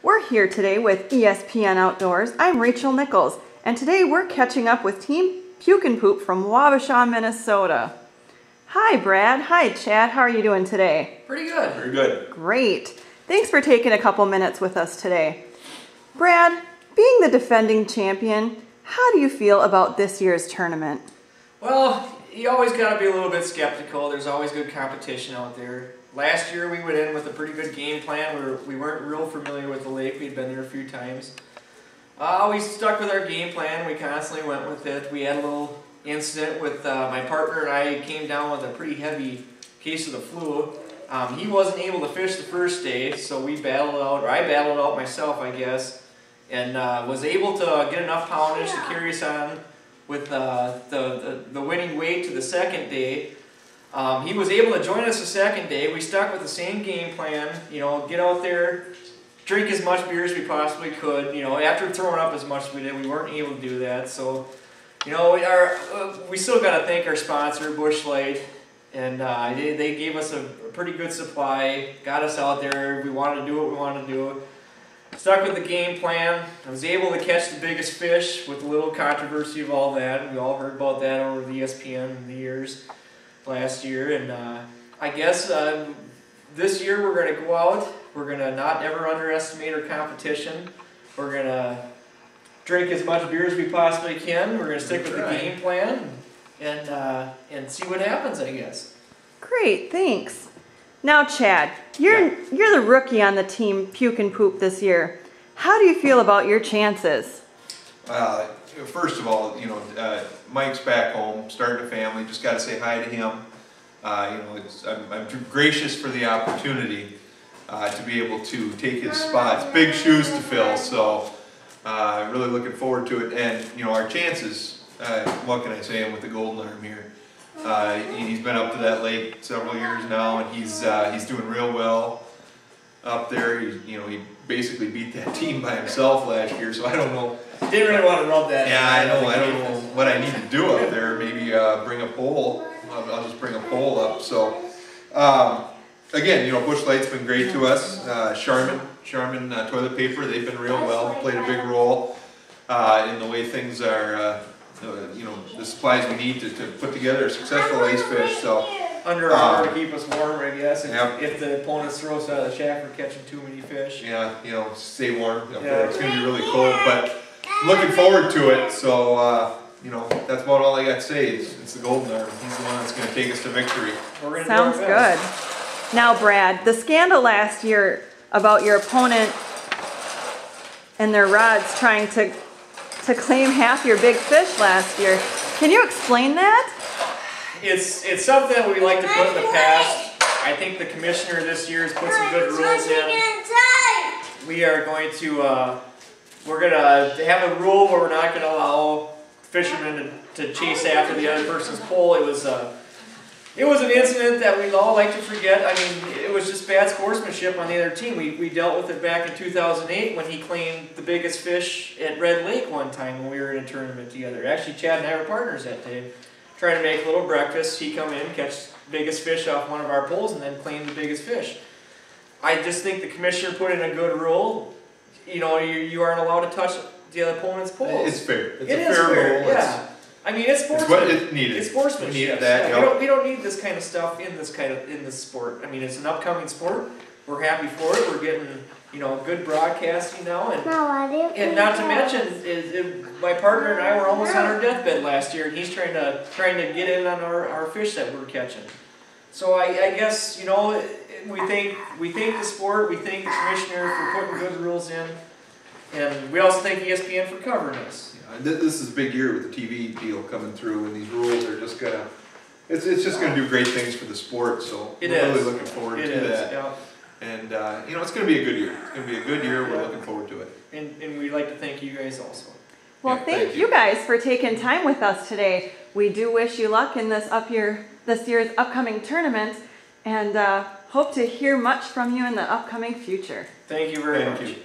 We're here today with ESPN Outdoors. I'm Rachel Nichols, and today we're catching up with Team Puke and Poop from Wabasha, Minnesota. Hi, Brad. Hi, Chad. How are you doing today? Pretty good. Very good. Great. Thanks for taking a couple minutes with us today. Brad, being the defending champion, how do you feel about this year's tournament? Well, you always got to be a little bit skeptical. There's always good competition out there. Last year we went in with a pretty good game plan. We weren't real familiar with the lake. We'd been there a few times. We stuck with our game plan. We constantly went with it. We had a little incident with my partner and I came down with a pretty heavy case of the flu. He wasn't able to fish the first day, so we battled out, or I battled out myself, I guess, and was able to get enough poundage to carry us on with the winning weight to the second day. He was able to join us the second day. We stuck with the same game plan, you know, get out there, drink as much beer as we possibly could. You know, after throwing up as much as we did, we weren't able to do that. So, you know, we still got to thank our sponsor, Busch Light, and they gave us a pretty good supply, got us out there. We wanted to do what we wanted to do. Stuck with the game plan. I was able to catch the biggest fish with a little controversy of all that. We all heard about that over the ESPN in the years last year. And I guess this year we're going to go out. We're going to not ever underestimate our competition. We're going to drink as much beer as we possibly can. We're going to stick with the game plan and see what happens, I guess. Great, thanks. Now, Chad, you're the rookie on the team Puke and Poop this year. How do you feel about your chances? First of all, you know, Mike's back home, starting a family. Just got to say hi to him. You know, I'm gracious for the opportunity to be able to take his spot. It's big shoes to fill, so I'm really looking forward to it. And you know, our chances. What can I say? I'm with the Golden Arm here. He's been up to that lake several years now, and he's doing real well up there. He basically beat that team by himself last year, so I don't know. Didn't really want to rub that. Yeah, I know. I don't know what I need to do up there. Maybe bring a pole. I'll just bring a pole up. So again, you know, Busch Light's been great to us. Charmin toilet paper, they've been real well. Played a big role in the way things are. You know, the supplies we need to put together a successful ace fish. So Under Armour to keep us warm, I guess. If the opponents throw us out of the shack for catching too many fish. Yeah, you know, stay warm up there. It's going to be really cold, but looking forward to it. So, you know, that's about all I got to say. It's the Golden Arm. He's the one that's going to take us to victory. Sounds good. Now, Brad, the scandal last year about your opponent and their rods trying to claim half your big fish last year. Can you explain that? It's something that we like to put in the past. I think the commissioner this year has put some good rules in. We are going to we're gonna have a rule where we're not going to allow fishermen to chase after the other person's pole. It was an incident that we all like to forget. I mean, it was just bad sportsmanship on the other team. We dealt with it back in 2008 when he claimed the biggest fish at Red Lake one time when we were in a tournament together. Actually, Chad and I were partners that day. Trying to make a little breakfast. He come in, catch the biggest fish off one of our poles, and then claim the biggest fish. I just think the commissioner put in a good rule. You know, you aren't allowed to touch the other opponent's poles. It's fair. It's a fair rule. Yeah. I mean, it's sportsmanship. It's what it needed. It's sportsmanship. We needed that. Yeah. We don't need this kind of stuff in this sport. I mean, it's an upcoming sport. We're happy for it. We're getting, you know, good broadcasting now, and not to mention, my partner and I were almost on our deathbed last year, and he's trying to get in on our fish that we're catching. So I guess, you know, we thank the sport, we thank the commissioner for putting good rules in, and we also thank ESPN for covering us. This is a big year with the TV deal coming through, and these rules are just gonna. It's just gonna do great things for the sport. So we're really looking forward to that. Yeah. And you know, it's gonna be a good year. It's gonna be a good year. We're looking forward to it. And we'd like to thank you guys also. Well, thank you guys for taking time with us today. We do wish you luck in this year's upcoming tournament, and hope to hear much from you in the upcoming future. Thank you very much.